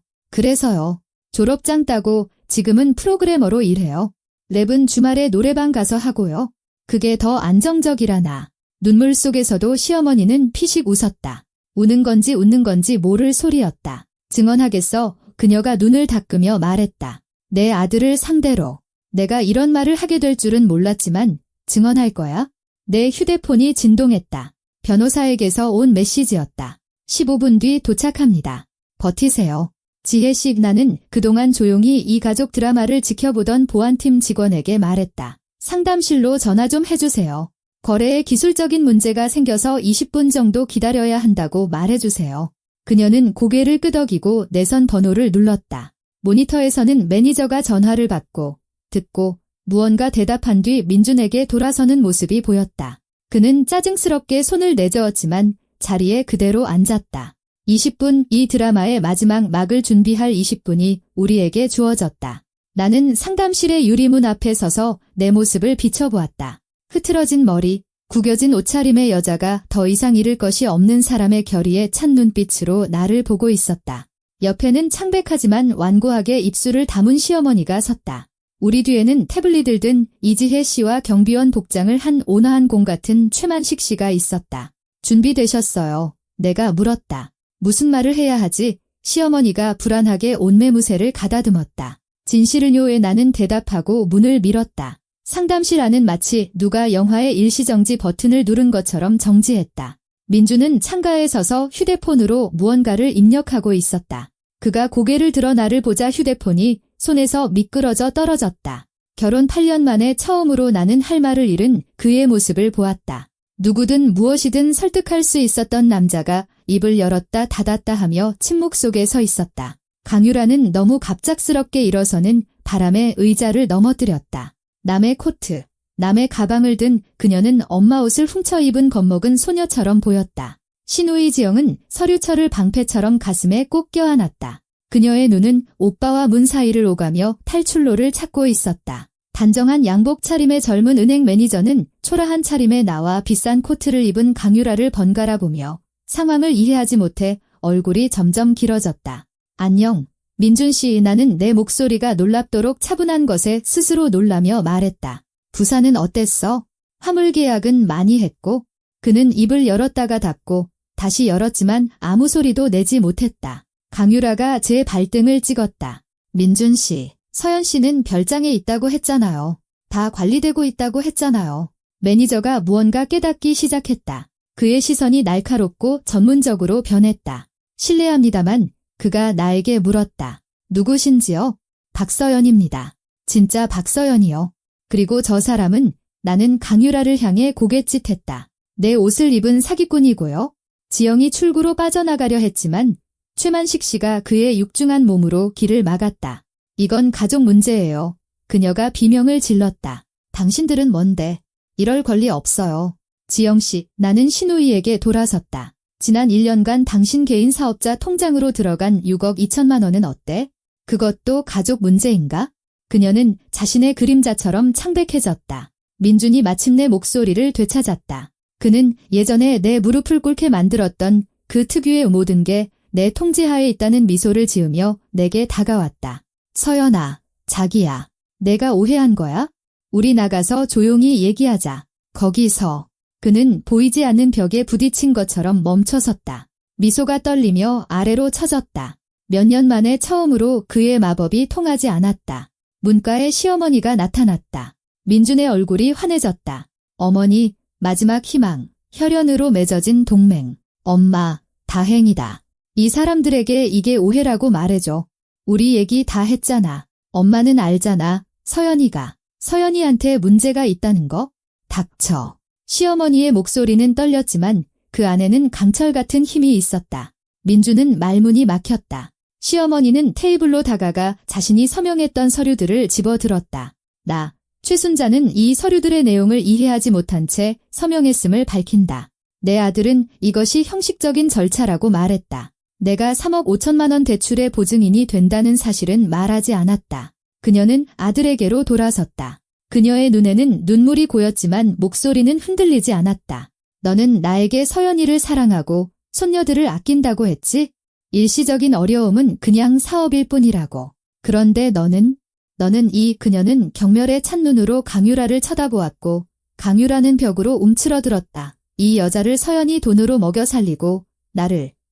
졸업장 따고 지금은 프로그래머로 일해요. 랩은 주말에 노래방 가서 하고요. 그게 더 안정적이라나. 눈물 속에서도 시어머니는 피식 웃었다. 우는 건지 웃는 건지 모를 소리였다. 증언하겠어. 그녀가 눈을 닦으며 말했다. 내 아들을 상대로. 내가 이런 말을 하게 될 줄은 몰랐지만 증언할 거야? 내 휴대폰이 진동했다. 변호사에게서 온 메시지였다. 15분 뒤 도착합니다. 버티세요. 지혜씨. 나는 그동안 조용히 이 가족 드라마를 지켜보던 보안팀 직원에게 말했다. 상담실로 전화 좀 해주세요. 거래에 기술적인 문제가 생겨서 20분 정도 기다려야 한다고 말해주세요. 그녀는 고개를 끄덕이고 내선 번호를 눌렀다. 모니터에서는 매니저가 전화를 받고 듣고 무언가 대답한 뒤 민준에게 돌아서는 모습이 보였다. 그는 짜증스럽게 손을 내저었지만 자리에 그대로 앉았다. 20분, 이 드라마의 마지막 막을 준비할 20분이 우리에게 주어졌다. 나는 상담실의 유리문 앞에 서서 내 모습을 비춰보았다. 흐트러진 머리, 구겨진 옷차림의 여자가 더 이상 잃을 것이 없는 사람의 결의에 찬 눈빛으로 나를 보고 있었다. 옆에는 창백하지만 완고하게 입술을 다문 시어머니가 섰다. 우리 뒤에는 태블릿을 든 이지혜 씨와 경비원 복장을 한 온화한 공 같은 최만식 씨가 있었다. 준비되셨어요? 내가 물었다. 무슨 말을 해야 하지? 시어머니가 불안하게 옷매무새를 가다듬었다. 진실을요에 나는 대답하고 문을 밀었다. 상담실 안은 마치 누가 영화의 일시정지 버튼을 누른 것처럼 정지했다. 민주는 창가에 서서 휴대폰으로 무언가를 입력하고 있었다. 그가 고개를 들어 나를 보자 휴대폰이 손에서 미끄러져 떨어졌다. 결혼 8년 만에 처음으로 나는 할 말을 잃은 그의 모습을 보았다. 누구든 무엇이든 설득할 수 있었던 남자가 입을 열었다 닫았다 하며 침묵 속에 서 있었다. 강유라는 너무 갑작스럽게 일어서는 바람에 의자를 넘어뜨렸다. 남의 코트, 남의 가방을 든 그녀는 엄마 옷을 훔쳐 입은 겁먹은 소녀처럼 보였다. 신우이 지영은 서류철을 방패처럼 가슴에 꼭 껴안았다. 그녀의 눈은 오빠와 문 사이를 오가며 탈출로를 찾고 있었다. 단정한 양복 차림의 젊은 은행 매니저는 초라한 차림에 나와 비싼 코트를 입은 강유라를 번갈아 보며 상황을 이해하지 못해 얼굴이 점점 길어졌다. 안녕, 민준 씨. 나는 내 목소리가 놀랍도록 차분한 것에 스스로 놀라며 말했다. 부산은 어땠어? 화물 계약은 많이 했고. 그는 입을 열었다가 닫고 다시 열었지만 아무 소리도 내지 못했다. 강유라가 제 발등을 찍었다. 민준 씨, 서연 씨는 별장에 있다고 했잖아요. 다 관리되고 있다고 했잖아요. 매니저가 무언가 깨닫기 시작했다. 그의 시선이 날카롭고 전문적으로 변했다. 실례합니다만 그가 나에게 물었다. 누구신지요? 박서연입니다. 진짜 박서연이요. 그리고 저 사람은 나는 강유라를 향해 고갯짓했다. 내 옷을 입은 사기꾼이고요. 지영이 출구로 빠져나가려 했지만 최만식 씨가 그의 육중한 몸으로 길을 막았다. 이건 가족 문제예요. 그녀가 비명을 질렀다. 당신들은 뭔데? 이럴 권리 없어요. 지영 씨, 나는 신우이에게 돌아섰다. 지난 1년간 당신 개인 사업자 통장으로 들어간 6억 2천만 원은 어때? 그것도 가족 문제인가? 그녀는 자신의 그림자처럼 창백해졌다. 민준이 마침내 목소리를 되찾았다. 그는 예전에 내 무릎을 꿇게 만들었던 그 특유의 모든 게 내 통제하에 있다는 미소를 지으며 내게 다가왔다. 서연아, 자기야, 내가 오해한 거야? 우리 나가서 조용히 얘기하자. 거기서 그는 보이지 않는 벽에 부딪힌 것처럼 멈춰섰다. 미소가 떨리며 아래로 처졌다. 몇 년 만에 처음으로 그의 마법이 통하지 않았다. 문가에 시어머니가 나타났다. 민준의 얼굴이 환해졌다. 어머니, 마지막 희망, 혈연으로 맺어진 동맹. 엄마, 다행이다. 이 사람들에게 이게 오해라고 말해줘. 우리 얘기 다 했잖아. 엄마는 알잖아. 서연이한테 문제가 있다는 거? 닥쳐. 시어머니의 목소리는 떨렸지만 그 안에는 강철 같은 힘이 있었다. 민준은 말문이 막혔다. 시어머니는 테이블로 다가가 자신이 서명했던 서류들을 집어들었다. 최순자는 이 서류들의 내용을 이해하지 못한 채 서명했음을 밝힌다. 내 아들은 이것이 형식적인 절차라고 말했다. 내가 3억 5천만 원 대출의 보증인이 된다는 사실은 말하지 않았다. 그녀는 아들에게로 돌아섰다. 그녀의 눈에는 눈물이 고였지만 목소리는 흔들리지 않았다. 너는 나에게 서연이를 사랑하고 손녀들을 아낀다고 했지? 일시적인 어려움은 그냥 사업일 뿐이라고. 그런데 너는 그녀는 경멸에 찬 눈으로 강유라를 쳐다보았고 강유라는 벽으로 움츠러들었다. 이 여자를 서연이 돈으로 먹여 살리고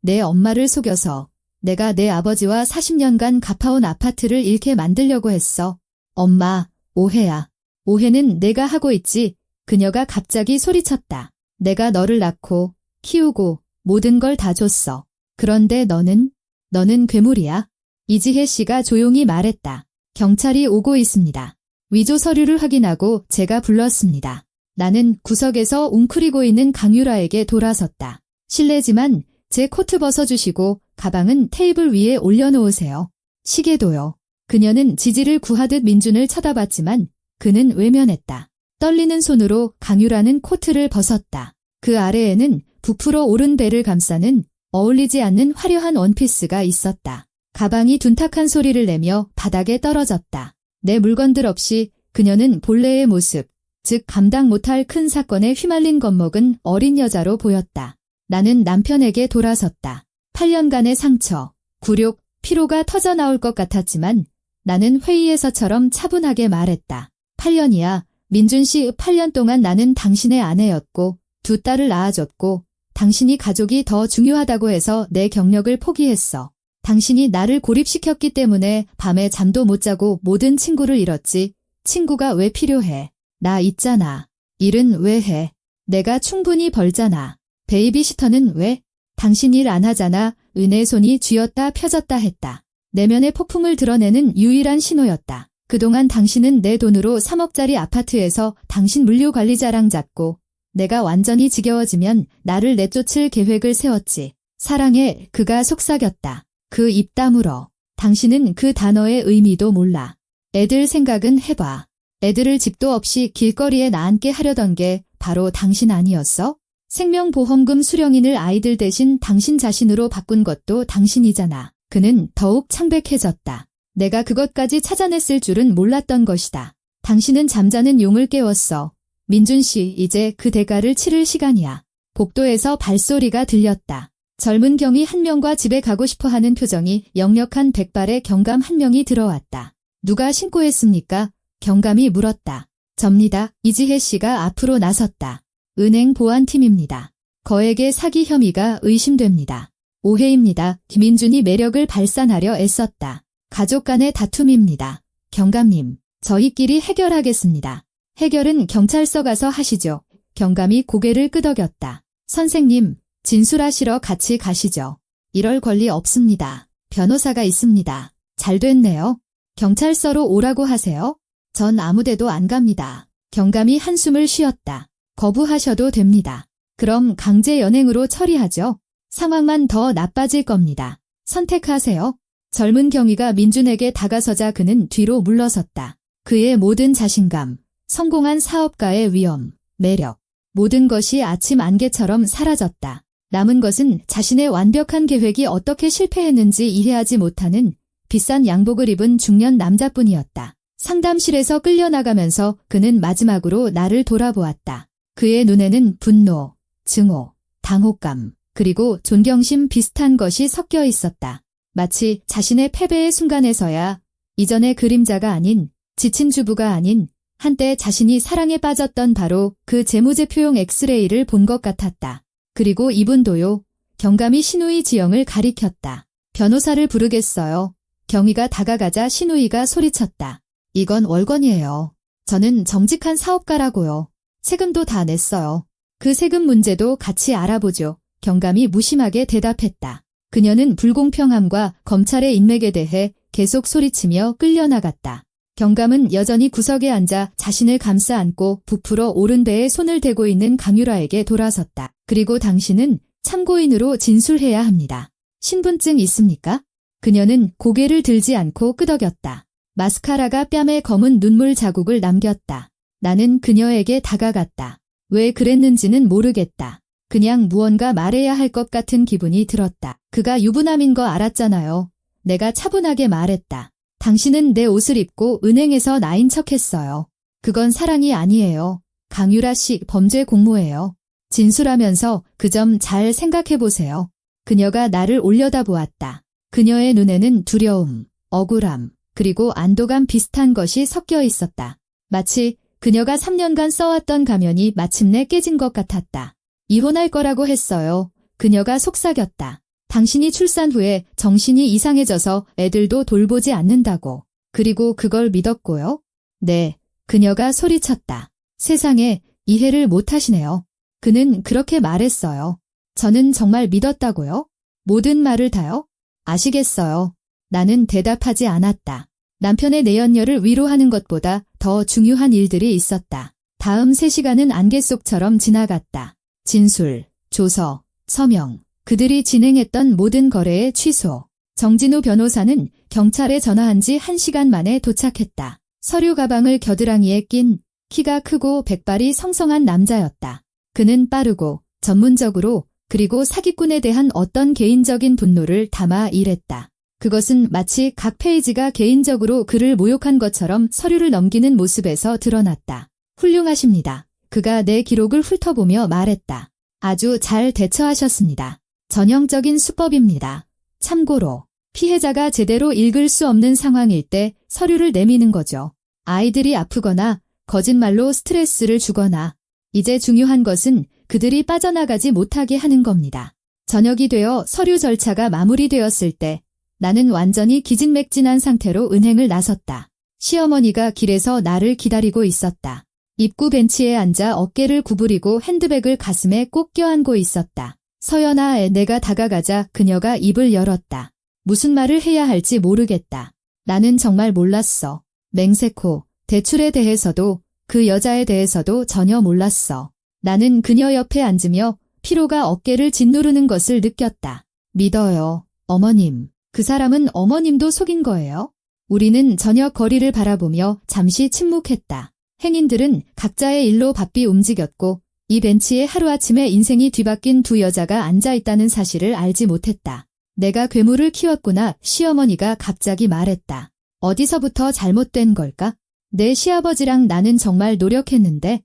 내 엄마를 속여서 내가 내 아버지와 40년간 갚아온 아파트를 잃게 만들려고 했어. 엄마, 오해야. 오해는 내가 하고 있지. 그녀가 갑자기 소리쳤다. 내가 너를 낳고 키우고 모든 걸 다 줬어. 그런데 너는 괴물이야. 이지혜 씨가 조용히 말했다. 경찰이 오고 있습니다. 위조 서류를 확인하고 제가 불렀습니다. 나는 구석에서 웅크리고 있는 강유라에게 돌아섰다. 실례지만 제 코트 벗어주시고 가방은 테이블 위에 올려놓으세요. 시계도요. 그녀는 지지를 구하듯 민준을 쳐다봤지만 그는 외면했다. 떨리는 손으로 강유라는 코트를 벗었다. 그 아래에는 부풀어 오른 배를 감싸는 어울리지 않는 화려한 원피스가 있었다. 가방이 둔탁한 소리를 내며 바닥에 떨어졌다. 내 물건들 없이 그녀는 본래의 모습, 즉 감당 못할 큰 사건에 휘말린 겁먹은 어린 여자로 보였다. 나는 남편에게 돌아섰다. 8년간의 상처, 굴욕, 피로가 터져나올 것 같았지만 나는 회의에서처럼 차분하게 말했다. 8년이야. 민준 씨, 8년 동안 나는 당신의 아내였고 2딸을 낳아줬고 당신이 가족이 더 중요하다고 해서 내 경력을 포기했어. 당신이 나를 고립시켰기 때문에 밤에 잠도 못 자고 모든 친구를 잃었지. 친구가 왜 필요해? 나 있잖아. 일은 왜 해? 내가 충분히 벌잖아. 베이비시터는 왜? 당신 일 안 하잖아. 은혜의 손이 쥐었다 펴졌다 했다. 내면의 폭풍을 드러내는 유일한 신호였다. 그동안 당신은 내 돈으로 3억짜리 아파트에서 당신 물류관리자랑 잤고 내가 완전히 지겨워지면 나를 내쫓을 계획을 세웠지. 사랑해. 그가 속삭였다. 그 입 다물어. 당신은 그 단어의 의미도 몰라. 애들 생각은 해봐. 애들을 집도 없이 길거리에 나앉게 하려던 게 바로 당신 아니었어? 생명보험금 수령인을 아이들 대신 당신 자신으로 바꾼 것도 당신이잖아. 그는 더욱 창백해졌다. 내가 그것까지 찾아냈을 줄은 몰랐던 것이다. 당신은 잠자는 용을 깨웠어. 민준 씨, 이제 그 대가를 치를 시간이야. 복도에서 발소리가 들렸다. 젊은 경위 한 명과 집에 가고 싶어하는 표정이 역력한 백발의 경감 한 명이 들어왔다. 누가 신고했습니까? 경감이 물었다. 접니다. 이지혜 씨가 앞으로 나섰다. 은행 보안팀입니다. 거액의 사기 혐의가 의심됩니다. 오해입니다. 김인준이 매력을 발산하려 애썼다. 가족 간의 다툼입니다. 경감님, 저희끼리 해결하겠습니다. 해결은 경찰서 가서 하시죠. 경감이 고개를 끄덕였다. 선생님, 진술하시러 같이 가시죠. 이럴 권리 없습니다. 변호사가 있습니다. 잘 됐네요. 경찰서로 오라고 하세요. 전 아무데도 안 갑니다. 경감이 한숨을 쉬었다. 거부하셔도 됩니다. 그럼 강제 연행으로 처리하죠. 상황만 더 나빠질 겁니다. 선택하세요. 젊은 경위가 민준에게 다가서자 그는 뒤로 물러섰다. 그의 모든 자신감, 성공한 사업가의 위엄, 매력, 모든 것이 아침 안개처럼 사라졌다. 남은 것은 자신의 완벽한 계획이 어떻게 실패했는지 이해하지 못하는 비싼 양복을 입은 중년 남자뿐이었다. 상담실에서 끌려나가면서 그는 마지막으로 나를 돌아보았다. 그의 눈에는 분노, 증오, 당혹감, 그리고 존경심 비슷한 것이 섞여 있었다. 마치 자신의 패배의 순간에서야 이전의 그림자가 아닌, 지친 주부가 아닌, 한때 자신이 사랑에 빠졌던 바로 그 재무제표용 엑스레이를 본 것 같았다. 그리고 이분도요. 경감이 신우이 지영을 가리켰다. 변호사를 부르겠어요. 경위가 다가가자 신우이가 소리쳤다. 이건 월권이에요. 저는 정직한 사업가라고요. 세금도 다 냈어요. 그 세금 문제도 같이 알아보죠. 경감이 무심하게 대답했다. 그녀는 불공평함과 검찰의 인맥에 대해 계속 소리치며 끌려나갔다. 경감은 여전히 구석에 앉아 자신을 감싸 안고 부풀어 오른 배에 손을 대고 있는 강유라에게 돌아섰다. 그리고 당신은 참고인으로 진술해야 합니다. 신분증 있습니까? 그녀는 고개를 들지 않고 끄덕였다. 마스카라가 뺨에 검은 눈물 자국을 남겼다. 나는 그녀에게 다가갔다. 왜 그랬는지는 모르겠다. 그냥 무언가 말해야 할 것 같은 기분이 들었다. 그가 유부남인 거 알았잖아요. 내가 차분하게 말했다. 당신은 내 옷을 입고 은행에서 나인 척했어요. 그건 사랑이 아니에요. 강유라 씨 범죄 공모예요. 진술하면서 그 점 잘 생각해보세요. 그녀가 나를 올려다보았다. 그녀의 눈에는 두려움, 억울함, 그리고 안도감 비슷한 것이 섞여 있었다. 마치 그녀가 3년간 써왔던 가면이 마침내 깨진 것 같았다. 이혼할 거라고 했어요. 그녀가 속삭였다. 당신이 출산 후에 정신이 이상해져서 애들도 돌보지 않는다고. 그리고 그걸 믿었고요. 네, 그녀가 소리쳤다. 세상에 이해를 못하시네요. 그는 그렇게 말했어요. 저는 정말 믿었다고요? 모든 말을 다요? 아시겠어요. 나는 대답하지 않았다. 남편의 내연녀를 위로하는 것보다 더 중요한 일들이 있었다. 다음 3시간은 안개 속처럼 지나갔다. 진술, 조서, 서명, 그들이 진행했던 모든 거래의 취소. 정진우 변호사는 경찰에 전화한 지 1시간 만에 도착했다. 서류 가방을 겨드랑이에 낀 키가 크고 백발이 성성한 남자였다. 그는 빠르고 전문적으로 그리고 사기꾼에 대한 어떤 개인적인 분노를 담아 일했다. 그것은 마치 각 페이지가 개인적으로 그를 모욕한 것처럼 서류를 넘기는 모습에서 드러났다. 훌륭하십니다. 그가 내 기록을 훑어보며 말했다. 아주 잘 대처하셨습니다. 전형적인 수법입니다. 참고로 피해자가 제대로 읽을 수 없는 상황일 때 서류를 내미는 거죠. 아이들이 아프거나 거짓말로 스트레스를 주거나 이제 중요한 것은 그들이 빠져나가지 못하게 하는 겁니다. 저녁이 되어 서류 절차가 마무리되었을 때 나는 완전히 기진맥진한 상태로 은행을 나섰다. 시어머니가 길에서 나를 기다리고 있었다. 입구 벤치에 앉아 어깨를 구부리고 핸드백을 가슴에 꼭 껴안고 있었다. 서연아, 내가 다가가자 그녀가 입을 열었다. 무슨 말을 해야 할지 모르겠다. 나는 정말 몰랐어. 맹세코, 대출에 대해서도 그 여자에 대해서도 전혀 몰랐어. 나는 그녀 옆에 앉으며 피로가 어깨를 짓누르는 것을 느꼈다. 믿어요, 어머님. 그 사람은 어머님도 속인 거예요? 우리는 저녁 거리를 바라보며 잠시 침묵했다. 행인들은 각자의 일로 바삐 움직였고 이 벤치에 하루아침에 인생이 뒤바뀐 두 여자가 앉아있다는 사실을 알지 못했다. 내가 괴물을 키웠구나. 시어머니가 갑자기 말했다. 어디서부터 잘못된 걸까? 내 시아버지랑 나는 정말 노력했는데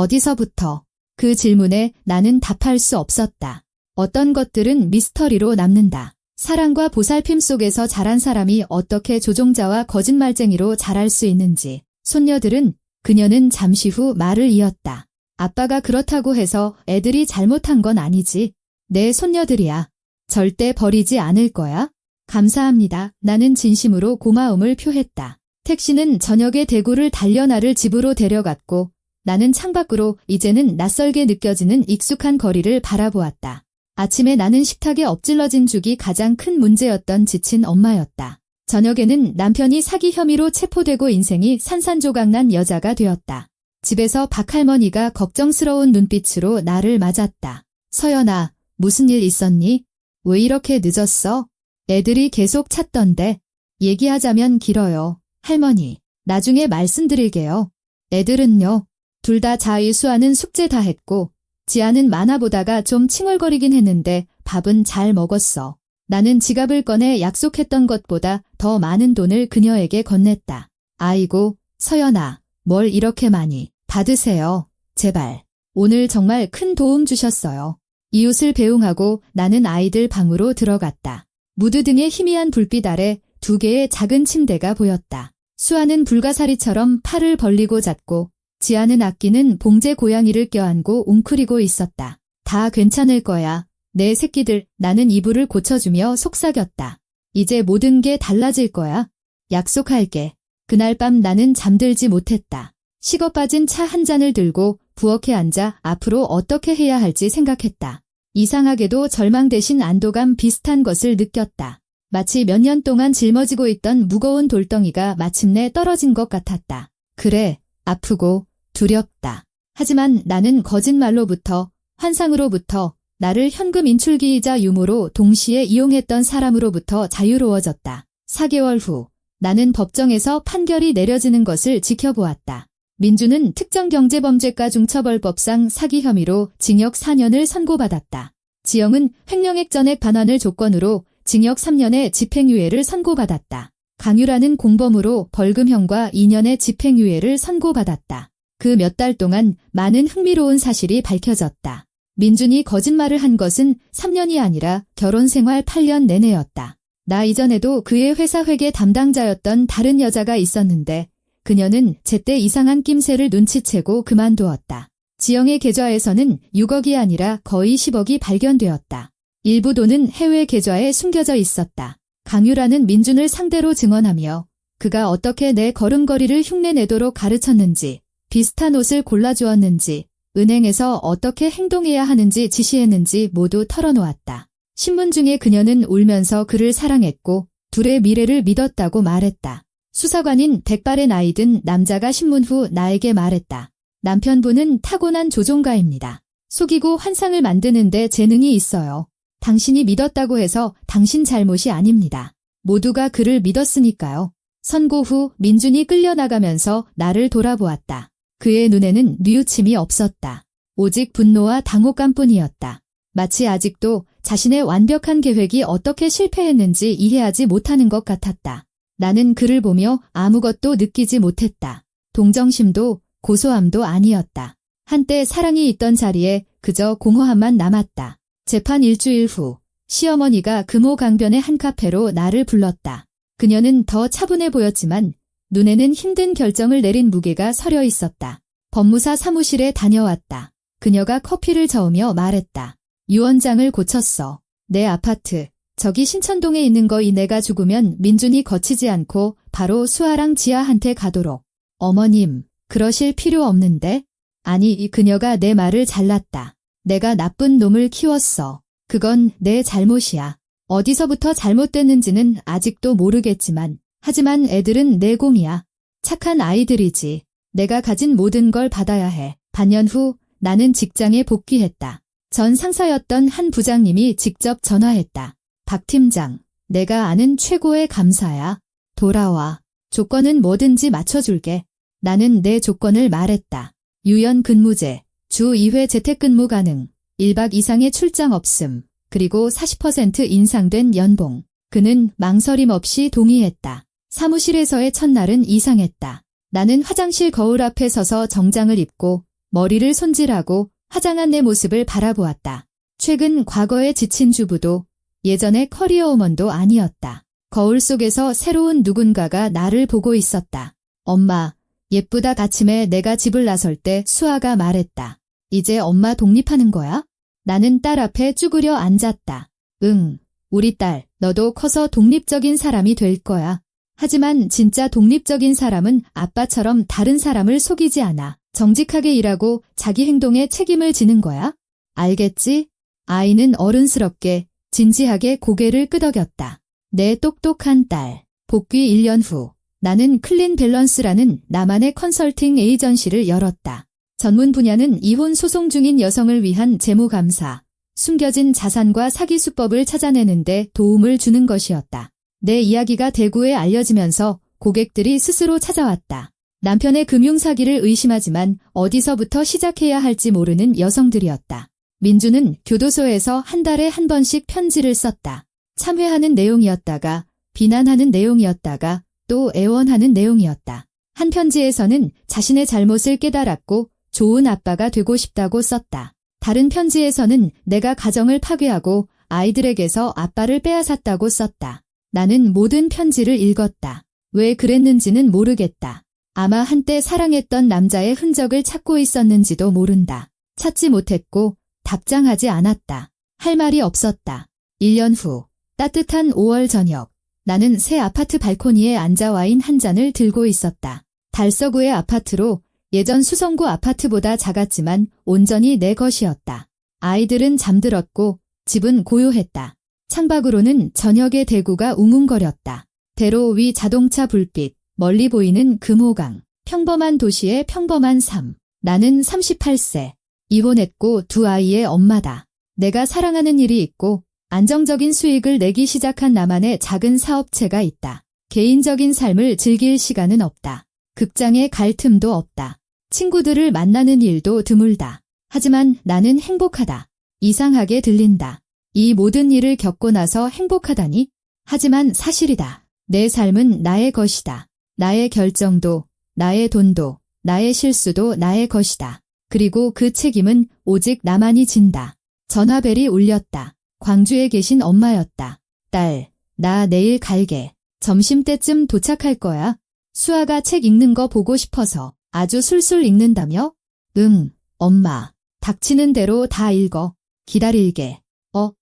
어디서부터? 그 질문에 나는 답할 수 없었다. 어떤 것들은 미스터리로 남는다. 사랑과 보살핌 속에서 자란 사람이 어떻게 조종자와 거짓말쟁이로 자랄 수 있는지. 손녀들은 그녀는 잠시 후 말을 이었다. 아빠가 그렇다고 해서 애들이 잘못한 건 아니지. 내 손녀들이야. 절대 버리지 않을 거야? 감사합니다. 나는 진심으로 고마움을 표했다. 택시는 저녁에 대구를 달려 나를 집으로 데려갔고 나는 창밖으로 이제는 낯설게 느껴지는 익숙한 거리를 바라보았다. 아침에 나는 식탁에 엎질러진 죽이 가장 큰 문제였던 지친 엄마였다. 저녁에는 남편이 사기 혐의로 체포되고 인생이 산산조각난 여자가 되었다. 집에서 박할머니가 걱정스러운 눈빛으로 나를 맞았다. 서연아, 무슨 일 있었니? 왜 이렇게 늦었어? 애들이 계속 찾던데. 얘기하자면 길어요. 할머니, 나중에 말씀드릴게요. 애들은요? 둘 다 자의수아는 숙제 다 했고 지아는 만화 보다가 좀 칭얼거리긴 했는데 밥은 잘 먹었어. 나는 지갑을 꺼내 약속했던 것보다 더 많은 돈을 그녀에게 건넸다. 아이고, 서연아, 뭘 이렇게 많이. 받으세요. 제발. 오늘 정말 큰 도움 주셨어요. 이웃을 배웅하고 나는 아이들 방으로 들어갔다. 무드 등의 희미한 불빛 아래 2개의 작은 침대가 보였다. 수아는 불가사리처럼 팔을 벌리고 잤고 지아는 아끼는 봉제 고양이를 껴안고 웅크리고 있었다. 다 괜찮을 거야. 내 새끼들. 나는 이불을 고쳐주며 속삭였다. 이제 모든 게 달라질 거야. 약속할게. 그날 밤 나는 잠들지 못했다. 식어 빠진 차 한 잔을 들고 부엌에 앉아 앞으로 어떻게 해야 할지 생각했다. 이상하게도 절망 대신 안도감 비슷한 것을 느꼈다. 마치 몇 년 동안 짊어지고 있던 무거운 돌덩이가 마침내 떨어진 것 같았다. 그래, 아프고 두렵다. 하지만 나는 거짓말로부터, 환상으로부터, 나를 현금 인출기이자 유모로 동시에 이용했던 사람으로부터 자유로워졌다. 4개월 후, 나는 법정에서 판결이 내려지는 것을 지켜보았다. 민주는 특정경제범죄가 중처벌법상 사기 혐의로 징역 4년을 선고받았다. 지영은 횡령액 전액 반환을 조건으로 징역 3년의 집행유예를 선고받았다. 강유라는 공범으로 벌금형과 2년의 집행유예를 선고받았다. 그 몇 달 동안 많은 흥미로운 사실이 밝혀졌다. 민준이 거짓말을 한 것은 3년이 아니라 결혼 생활 8년 내내였다. 나 이전에도 그의 회사 회계 담당자였던 다른 여자가 있었는데 그녀는 제때 이상한 낌새를 눈치채고 그만두었다. 지영의 계좌에서는 6억이 아니라 거의 10억이 발견되었다. 일부 돈은 해외 계좌에 숨겨져 있었다. 강유라는 민준을 상대로 증언하며 그가 어떻게 내 걸음걸이를 흉내내도록 가르쳤는지, 비슷한 옷을 골라주었는지, 은행에서 어떻게 행동해야 하는지 지시했는지 모두 털어놓았다. 신문 중에 그녀는 울면서 그를 사랑했고 둘의 미래를 믿었다고 말했다. 수사관인 백발의 나이 든 남자가 신문 후 나에게 말했다. 남편분은 타고난 조종가입니다. 속이고 환상을 만드는데 재능이 있어요. 당신이 믿었다고 해서 당신 잘못이 아닙니다. 모두가 그를 믿었으니까요. 선고 후 민준이 끌려나가면서 나를 돌아보았다. 그의 눈에는 뉘우침이 없었다. 오직 분노와 당혹감뿐이었다. 마치 아직도 자신의 완벽한 계획이 어떻게 실패했는지 이해하지 못하는 것 같았다. 나는 그를 보며 아무것도 느끼지 못했다. 동정심도 고소함도 아니었다. 한때 사랑이 있던 자리에 그저 공허함만 남았다. 재판 일주일 후 시어머니가 금호 강변의 한 카페로 나를 불렀다. 그녀는 더 차분해 보였지만 눈에는 힘든 결정을 내린 무게가 서려 있었다. 법무사 사무실에 다녀왔다. 그녀가 커피를 저으며 말했다. 유언장을 고쳤어. 내 아파트. 저기 신천동에 있는 거 내가 죽으면 민준이 거치지 않고 바로 수아랑 지아한테 가도록. 어머님, 그러실 필요 없는데? 아니, 그녀가 내 말을 잘랐다. 내가 나쁜 놈을 키웠어. 그건 내 잘못이야. 어디서부터 잘못됐는지는 아직도 모르겠지만, 하지만 애들은 내 공이야. 착한 아이들이지. 내가 가진 모든 걸 받아야 해. 반년 후 나는 직장에 복귀했다. 전 상사였던 한 부장님이 직접 전화했다. 박 팀장, 내가 아는 최고의 감사야. 돌아와. 조건은 뭐든지 맞춰줄게. 나는 내 조건을 말했다. 유연 근무제, 주 2회 재택근무 가능, 1박 이상의 출장 없음, 그리고 40% 인상된 연봉. 그는 망설임 없이 동의했다. 사무실에서의 첫날은 이상했다. 나는 화장실 거울 앞에 서서 정장을 입고 머리를 손질하고 화장한 내 모습을 바라보았다. 최근 과거에 지친 주부도 예전의 커리어우먼도 아니었다. 거울 속에서 새로운 누군가가 나를 보고 있었다. 엄마, 예쁘다. 아침에 내가 집을 나설 때 수아가 말했다. 이제 엄마 독립하는 거야? 나는 딸 앞에 쭈그려 앉았다. 응, 우리 딸, 너도 커서 독립적인 사람이 될 거야. 하지만 진짜 독립적인 사람은 아빠처럼 다른 사람을 속이지 않아. 정직하게 일하고 자기 행동에 책임을 지는 거야. 알겠지? 아이는 어른스럽게 진지하게 고개를 끄덕였다. 내 똑똑한 딸. 복귀 1년 후 나는 클린 밸런스라는 나만의 컨설팅 에이전시를 열었다. 전문 분야는 이혼 소송 중인 여성을 위한 재무감사, 숨겨진 자산과 사기 수법을 찾아내는데 도움을 주는 것이었다. 내 이야기가 대구에 알려지면서 고객들이 스스로 찾아왔다. 남편의 금융사기를 의심하지만 어디서부터 시작해야 할지 모르는 여성들이었다. 민주는 교도소에서 한 달에 한 번씩 편지를 썼다. 참회하는 내용이었다가, 비난하는 내용이었다가, 또 애원하는 내용이었다. 한 편지에서는 자신의 잘못을 깨달았고 좋은 아빠가 되고 싶다고 썼다. 다른 편지에서는 내가 가정을 파괴하고 아이들에게서 아빠를 빼앗았다고 썼다. 나는 모든 편지를 읽었다. 왜 그랬는지는 모르겠다. 아마 한때 사랑했던 남자의 흔적을 찾고 있었는지도 모른다. 찾지 못했고 답장하지 않았다. 할 말이 없었다. 1년 후 따뜻한 5월 저녁 나는 새 아파트 발코니에 앉아 와인 한 잔을 들고 있었다. 달서구의 아파트로 예전 수성구 아파트보다 작았지만 온전히 내 것이었다. 아이들은 잠들었고 집은 고요했다. 창밖으로는 저녁의 대구가 웅웅거렸다. 대로 위 자동차 불빛, 멀리 보이는 금호강, 평범한 도시의 평범한 삶. 나는 38세. 이혼했고 두 아이의 엄마다. 내가 사랑하는 일이 있고 안정적인 수익을 내기 시작한 나만의 작은 사업체가 있다. 개인적인 삶을 즐길 시간은 없다. 극장에 갈 틈도 없다. 친구들을 만나는 일도 드물다. 하지만 나는 행복하다. 이상하게 들린다. 이 모든 일을 겪고 나서 행복하다니? 하지만 사실이다. 내 삶은 나의 것이다. 나의 결정도, 나의 돈도, 나의 실수도 나의 것이다. 그리고 그 책임은 오직 나만이 진다. 전화벨이 울렸다. 광주에 계신 엄마였다. 딸, 나 내일 갈게. 점심때쯤 도착할 거야. 수아가 책 읽는 거 보고 싶어서. 아주 술술 읽는다며? 응, 엄마. 닥치는 대로 다 읽어. 기다릴게.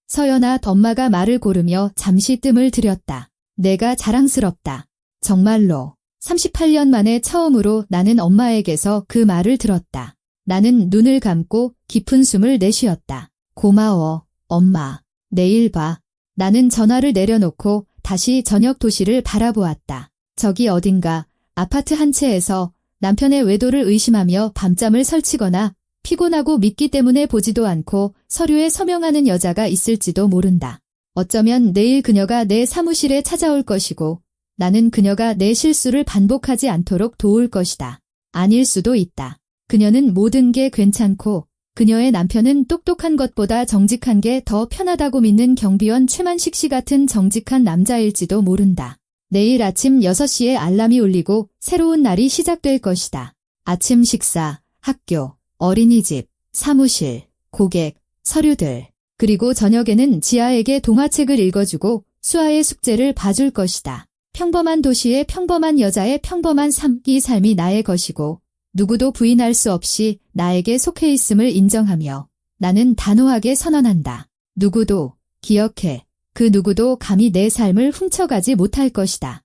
서연아, 엄마가 말을 고르며 잠시 뜸을 들였다. 내가 자랑스럽다. 정말로. 38년 만에 처음으로 나는 엄마에게서 그 말을 들었다. 나는 눈을 감고 깊은 숨을 내쉬었다. 고마워, 엄마. 내일 봐. 나는 전화를 내려놓고 다시 저녁 도시를 바라보았다. 저기 어딘가 아파트 한 채에서 남편의 외도를 의심하며 밤잠을 설치거나 피곤하고 믿기 때문에 보지도 않고 서류에 서명하는 여자가 있을지도 모른다. 어쩌면 내일 그녀가 내 사무실에 찾아올 것이고 나는 그녀가 내 실수를 반복하지 않도록 도울 것이다. 아닐 수도 있다. 그녀는 모든 게 괜찮고 그녀의 남편은 똑똑한 것보다 정직한 게 더 편하다고 믿는 경비원 최만식 씨 같은 정직한 남자일지도 모른다. 내일 아침 6시에 알람이 울리고 새로운 날이 시작될 것이다. 아침 식사, 학교, 어린이집, 사무실, 고객, 서류들. 그리고 저녁에는 지아에게 동화책을 읽어주고 수아의 숙제를 봐줄 것이다. 평범한 도시의 평범한 여자의 평범한 이 삶이 나의 것이고 누구도 부인할 수 없이 나에게 속해 있음을 인정하며 나는 단호하게 선언한다. 누구도, 기억해. 그 누구도 감히 내 삶을 훔쳐가지 못할 것이다.